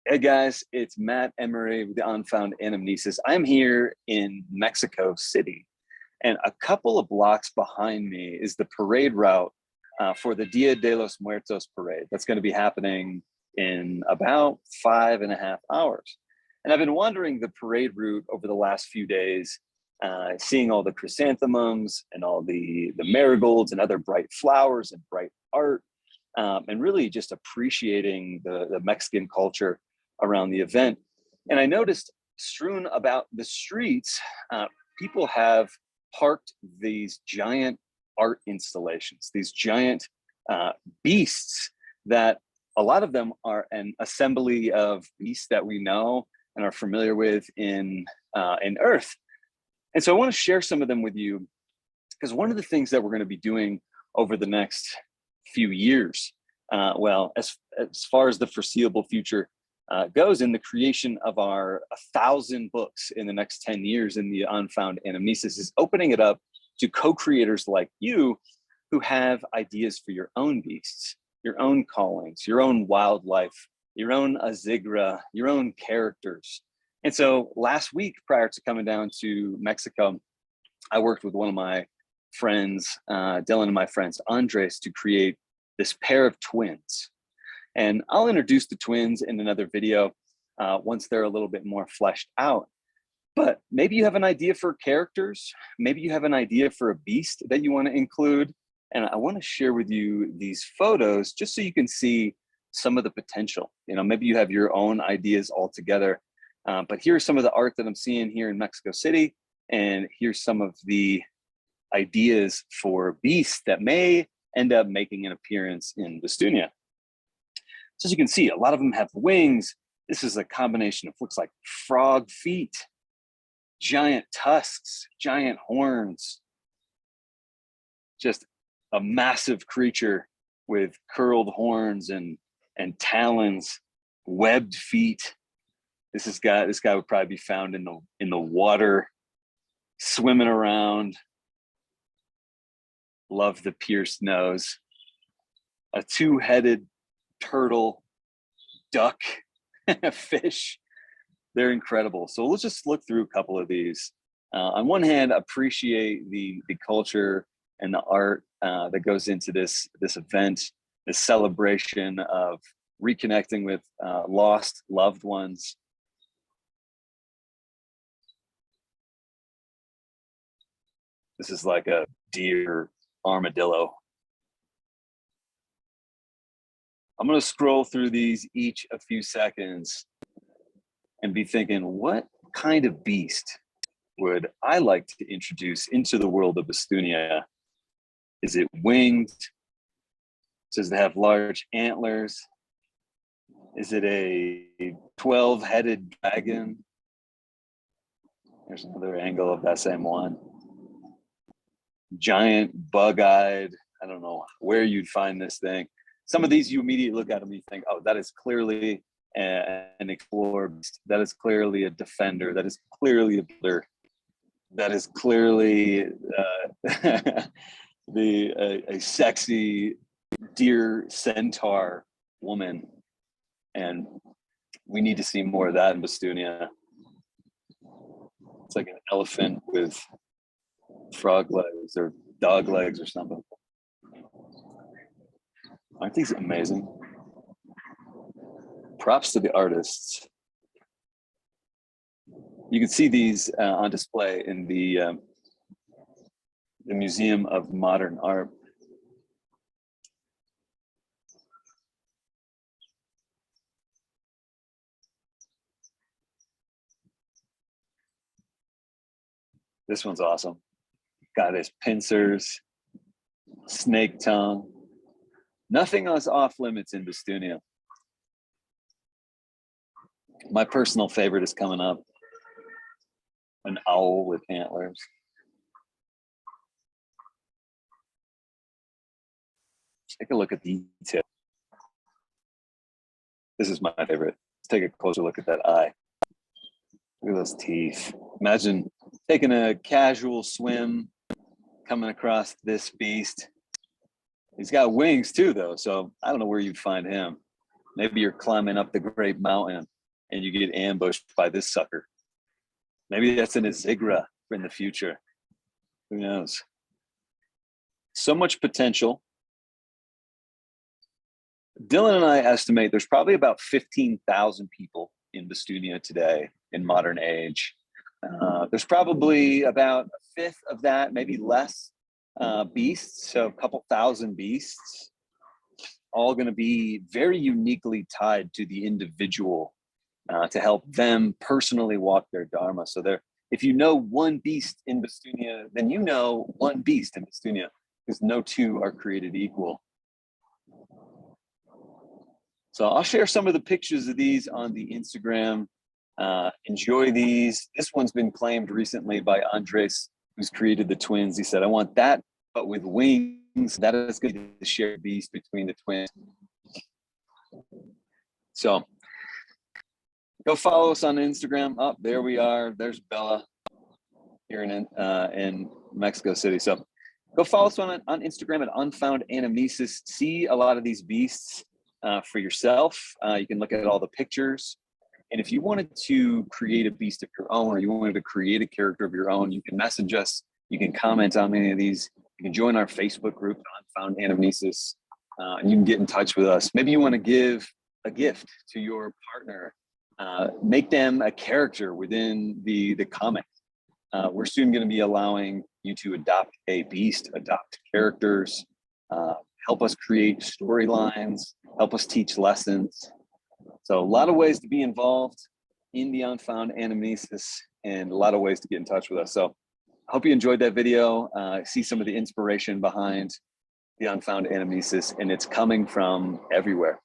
Hey guys, it's Matt Emery with the Unfound Anamnesis. I'm here in Mexico City, and a couple of blocks behind me is the parade route for the Dia de los Muertos parade. That's going to be happening in about 5.5 hours. And I've been wandering the parade route over the last few days, seeing all the chrysanthemums and all the marigolds and other bright flowers and bright art, and really just appreciating the Mexican culture around the event. And I noticed strewn about the streets, people have parked these giant art installations, these giant beasts that a lot of them are an assembly of beasts that we know and are familiar with in Earth. And so I want to share some of them with you, because one of the things that we're going to be doing over the next few years, as far as the foreseeable future goes, in the creation of our 1,000 books in the next 10 years in the Unfound Anamnesis, is opening it up to co-creators like you who have ideas for your own beasts, your own callings, your own wildlife, your own Azighra, your own characters. And so last week, prior to coming down to Mexico, I worked with one of my friends, Dylan, and my friends, Andres, to create this pair of twins. And I'll introduce the twins in another video once they're a little bit more fleshed out. But maybe you have an idea for characters. Maybe you have an idea for a beast that you want to include. And I want to share with you these photos just so you can see some of the potential. You know, maybe you have your own ideas altogether. But here's some of the art that I'm seeing here in Mexico City. And here's some of the ideas for beasts that may end up making an appearance in Vestunia. So as you can see, a lot of them have wings. This is a combination of, looks like frog feet, giant tusks, giant horns, just a massive creature with curled horns and talons, webbed feet. This guy would probably be found in the water, swimming around. Love the pierced nose. A two-headed turtle, duck, fish. They're incredible. So let's just look through a couple of these. On one hand, appreciate the culture and the art that goes into this event, this celebration of reconnecting with lost loved ones. This is like a deer armadillo. I'm going to scroll through these each a few seconds and be thinking, what kind of beast would I like to introduce into the world of Vestunia? Is it winged? Does it have large antlers? Is it a 12-headed dragon? There's another angle of that same one. Giant, bug-eyed. I don't know where you'd find this thing. Some of these you immediately look at them and you think, oh, that is clearly an explorer. That is clearly a defender. That is clearly a builder. That is clearly a sexy deer centaur woman. And we need to see more of that in Vestunia. It's like an elephant with frog legs or dog legs or something. Aren't these amazing? Props to the artists. You can see these on display in the Museum of Modern Art. This one's awesome. Got his pincers, snake tongue. Nothing is off limits in Vestunia. My personal favorite is coming up. An owl with antlers. Take a look at the detail. This is my favorite. Let's take a closer look at that eye. Look at those teeth. Imagine taking a casual swim, coming across this beast. He's got wings too, though, so I don't know where you'd find him. Maybe you're climbing up the Great Mountain and you get ambushed by this sucker. Maybe that's an Azighra in the future. Who knows? So much potential. Dylan and I estimate there's probably about 15,000 people in Bestunia today in modern age. There's probably about a fifth of that, maybe less, beasts. So a couple thousand beasts, all going to be very uniquely tied to the individual to help them personally walk their dharma. So if you know one beast in Bestunia, then you know one beast in Bestunia, because no two are created equal. So I'll share some of the pictures of these on the Instagram. Enjoy these. This one's been claimed recently by Andres, who's created the twins. He said, I want that, but with wings. That is going to be the shared beast between the twins. So go follow us on Instagram. Oh, there we are. There's Bella here in Mexico City. So go follow us on Instagram at Unfound Anamnesis. See a lot of these beasts for yourself. You can look at all the pictures. And if you wanted to create a beast of your own, or you wanted to create a character of your own, you can message us. You can comment on any of these. You can join our Facebook group, Unfound Anamnesis, and you can get in touch with us. Maybe you want to give a gift to your partner. Make them a character within the comic. We're soon going to be allowing you to adopt a beast, adopt characters, help us create storylines, help us teach lessons. So a lot of ways to be involved in the Unfound Anamnesis, and a lot of ways to get in touch with us. So I hope you enjoyed that video. See some of the inspiration behind the Unfound Anamnesis, and it's coming from everywhere.